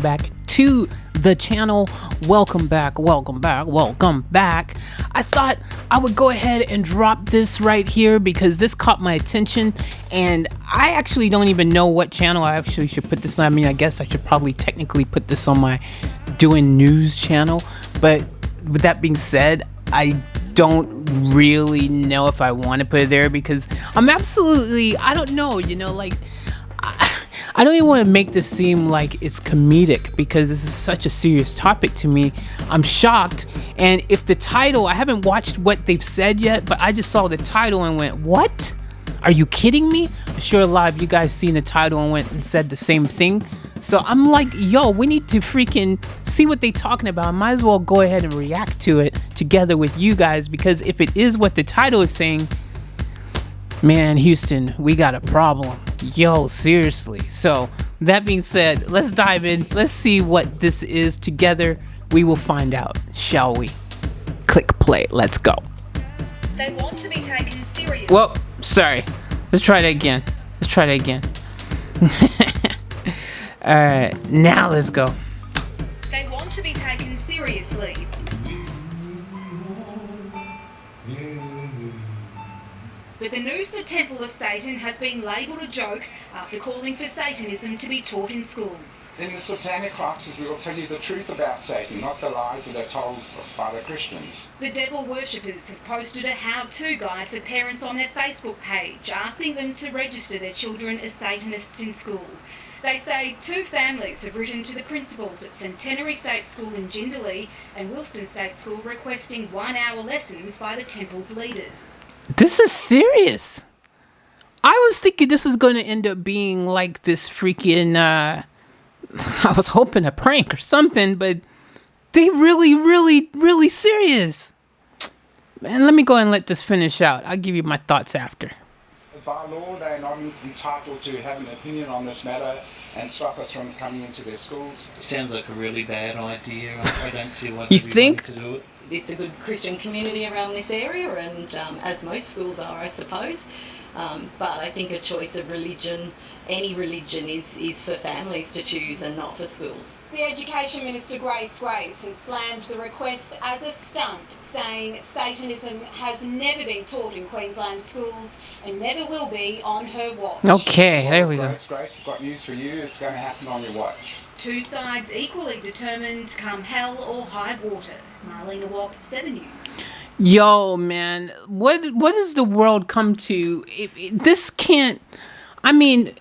back to the channel. Welcome back. I thought I would go ahead and drop this right here because this caught my attention, and I actually don't even know what channel I actually should put this on. I mean, I guess I should probably technically put this on my Doing News channel, but with that being said, I don't really know if I want to put it there because I don't know, I don't even want to make this seem like it's comedic because this is such a serious topic to me. I'm shocked, and if the title, I haven't watched what they've said yet, but I just saw the title and went, what? Are you kidding me? I'm sure a lot of you guys seen the title and went and said the same thing. So I'm like, yo, we need to freaking see what they talking about. I might as well go ahead and react to it together with you guys, because if it is what the title is saying, man, Houston, we got a problem. Yo, seriously. So that being said, let's dive in. Let's see what this is together. We will find out, shall we? Click play. Let's go. They want to be taken seriously. Well, sorry. Let's try that again. Alright, now let's go. They want to be taken seriously. But the Noosa Temple of Satan has been labelled a joke after calling for Satanism to be taught in schools. In the Satanic classes, we will tell you the truth about Satan, not the lies that are told by the Christians. The devil worshippers have posted a how-to guide for parents on their Facebook page, asking them to register their children as Satanists in school. They say 2 families have written to the principals at Centenary State School in Jindalee and Wilston State School requesting 1-hour lessons by the temple's leaders. This is serious. I was thinking this was going to end up being like this freaking, I was hoping a prank or something, but they really serious. Man, let me go and let this finish out. I'll give you my thoughts after. By law, they are not entitled to have an opinion on this matter and stop us from coming into their schools. Sounds like a really bad idea. I don't see why You they'd be think? wanting to do it. It's a good Christian community around this area, and as most schools are, I suppose. But I think a choice of religion, any religion, is for families to choose and not for schools. The Education Minister Grace has slammed the request as a stunt, saying Satanism has never been taught in Queensland schools and never will be on her watch. Okay, there we go. Grace, we've got news for you. It's going to happen on your watch. 2 sides equally determined come hell or high water. Marlena Watt, 7 News. Yo, man, what does the world come to? This can't, I mean,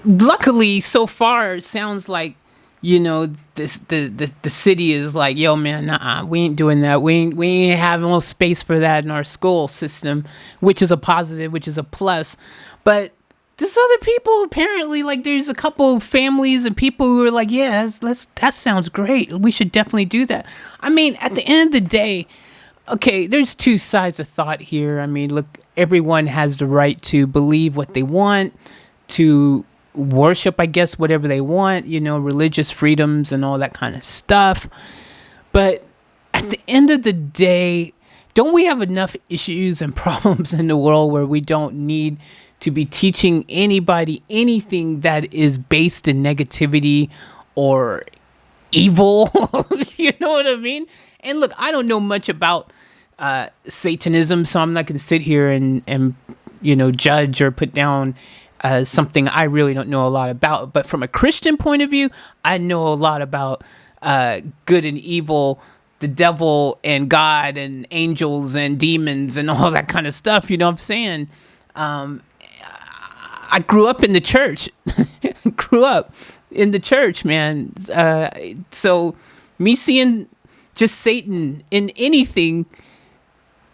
luckily so far it sounds like, the city is like, yo, man, nah, we ain't doing that. We ain't having no space for that in our school system, which is a positive, which is a plus. But this other people, apparently, like, there's a couple of families and people who are like, yeah, that sounds great. We should definitely do that. I mean, at the end of the day, okay, there's 2 sides of thought here. I mean, look, everyone has the right to believe what they want, to worship, I guess, whatever they want, religious freedoms and all that kind of stuff. But at the end of the day, don't we have enough issues and problems in the world where we don't need to be teaching anybody anything that is based in negativity or evil? You know what I mean? And look, I don't know much about Satanism, so I'm not going to sit here and judge or put down something I really don't know a lot about. But from a Christian point of view, I know a lot about good and evil, the devil and God and angels and demons and all that kind of stuff. You know what I'm saying? I grew up in the church. Man. So me seeing just Satan in anything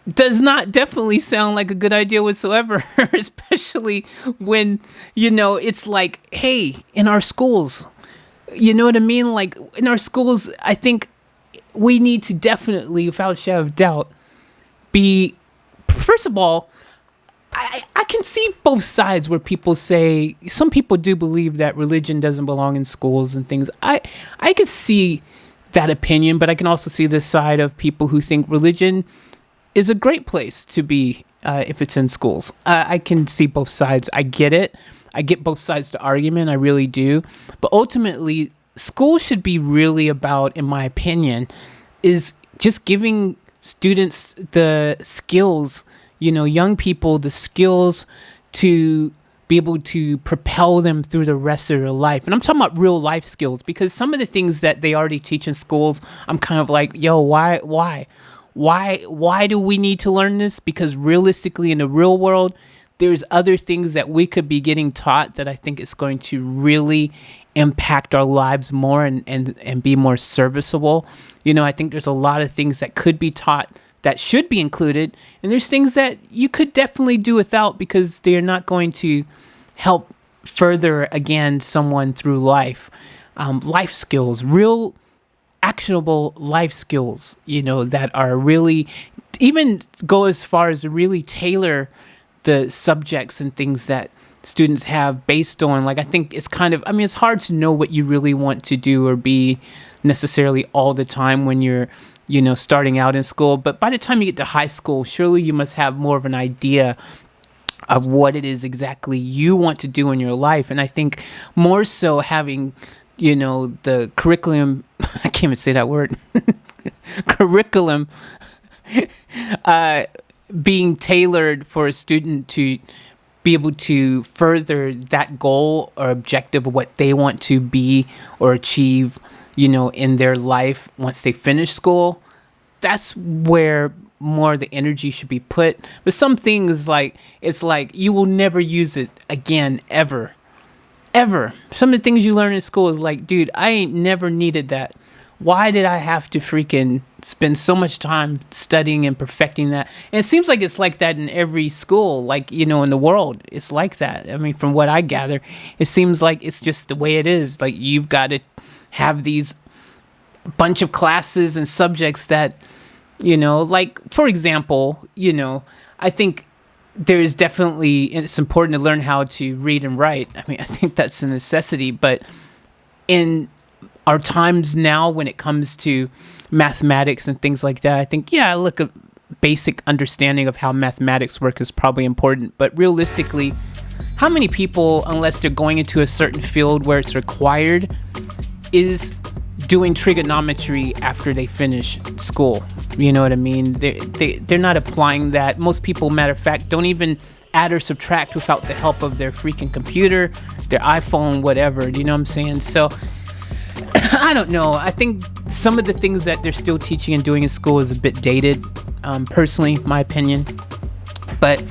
does not definitely sound like a good idea whatsoever, especially when, it's like, hey, in our schools, you know what I mean? Like, in our schools, I think we need to definitely, without a shadow of doubt, first of all, I can see both sides where people say, some people do believe that religion doesn't belong in schools and things. I could see that opinion, but I can also see the side of people who think religion is a great place to be if it's in schools. I can see both sides. I get it. I get both sides to argument. I really do. But ultimately, school should be really about, in my opinion, is just giving students the skills, young people the skills to be able to propel them through the rest of their life. And I'm talking about real life skills, because some of the things that they already teach in schools, I'm kind of like, yo, why do we need to learn this? Because realistically, in the real world, there's other things that we could be getting taught that I think is going to really impact our lives more and be more serviceable. I think there's a lot of things that could be taught that should be included, and there's things that you could definitely do without, because they're not going to help further, again, someone through life. Life skills, real actionable life skills, that are really, even go as far as to really tailor the subjects and things that students have based on, like, I think it's kind of, it's hard to know what you really want to do or be necessarily all the time when you're, starting out in school. But by the time you get to high school, surely you must have more of an idea of what it is exactly you want to do in your life. And I think more so having, the curriculum, I can't even say that word, curriculum, being tailored for a student to be able to further that goal or objective of what they want to be or achieve, in their life once they finish school. That's where more of the energy should be put. But some things, it's like you will never use it again, ever. Some of the things you learn in school is like, dude, I ain't never needed that. Why did I have to freaking spend so much time studying and perfecting that? And it seems like it's like that in every school, in the world. It's like that. From what I gather, it seems like it's just the way it is. Like, you've got to have these bunch of classes and subjects that, for example, I think there is definitely, it's important to learn how to read and write. I think that's a necessity, but in our times now, when it comes to mathematics and things like that, I think, look, a basic understanding of how mathematics work is probably important. But realistically, how many people, unless they're going into a certain field where it's required, is doing trigonometry after they finish school? You know what I mean? They're not applying that. Most people, matter of fact, don't even add or subtract without the help of their freaking computer, their iPhone, whatever. Do you know what I'm saying? So I don't know. I think some of the things that they're still teaching and doing in school is a bit dated, personally, my opinion. But,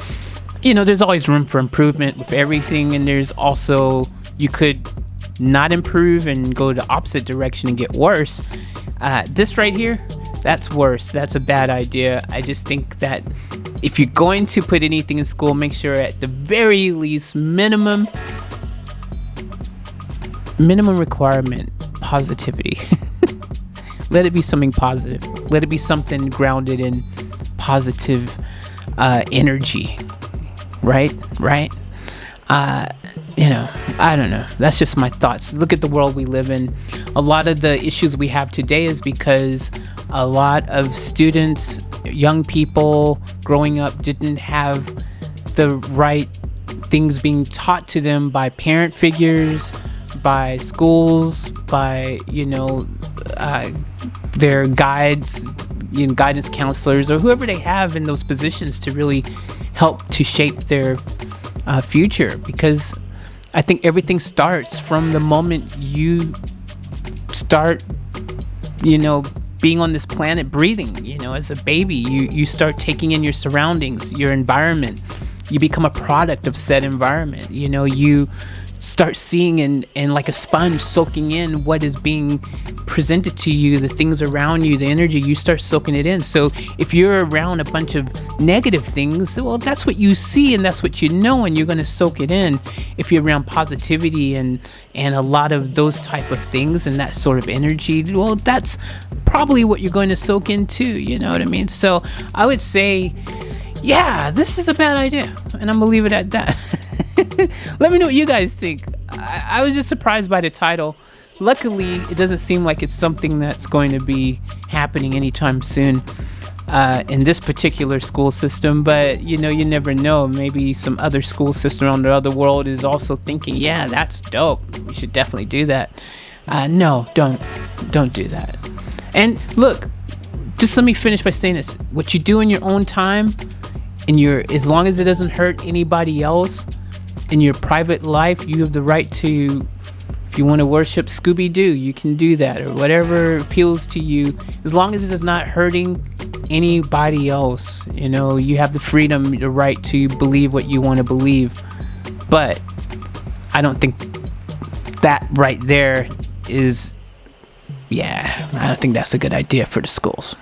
there's always room for improvement with everything. And there's also, you could not improve and go the opposite direction and get worse. This right here, that's worse. That's a bad idea. I just think that if you're going to put anything in school, make sure at the very least minimum requirement, positivity. Let it be something positive. Let it be something grounded in positive energy. Right? I don't know. That's just my thoughts. Look at the world we live in. A lot of the issues we have today is because a lot of students, young people growing up, didn't have the right things being taught to them by parent figures, by schools, by, their guides, guidance counselors, or whoever they have in those positions to really help to shape their future. Because I think everything starts from the moment you start, being on this planet, breathing. As a baby, you start taking in your surroundings, your environment. You become a product of said environment. You start seeing and like a sponge soaking in what is being presented to you, the things around you, the energy, you start soaking it in. So if you're around a bunch of negative things, well, that's what you see and that's what you know, and you're going to soak it in. If you're around positivity and a lot of those type of things and that sort of energy, well, that's probably what you're going to soak in too. You know what I mean? So I would say, yeah, this is a bad idea, and I'm gonna leave it at that. Let me know what you guys think. I was just surprised by the title. Luckily, it doesn't seem like it's something that's going to be happening anytime soon in this particular school system. But, you never know. Maybe some other school system around the other world is also thinking, yeah, that's dope. We should definitely do that. No, don't do that. And look, just let me finish by saying this: what you do in your own time, as long as it doesn't hurt anybody else, in your private life, you have the right to. If you want to worship Scooby-Doo, you can do that, or whatever appeals to you, as long as it is not hurting anybody else. You have the freedom, the right to believe what you want to believe. But I don't think that right there is, I don't think that's a good idea for the schools.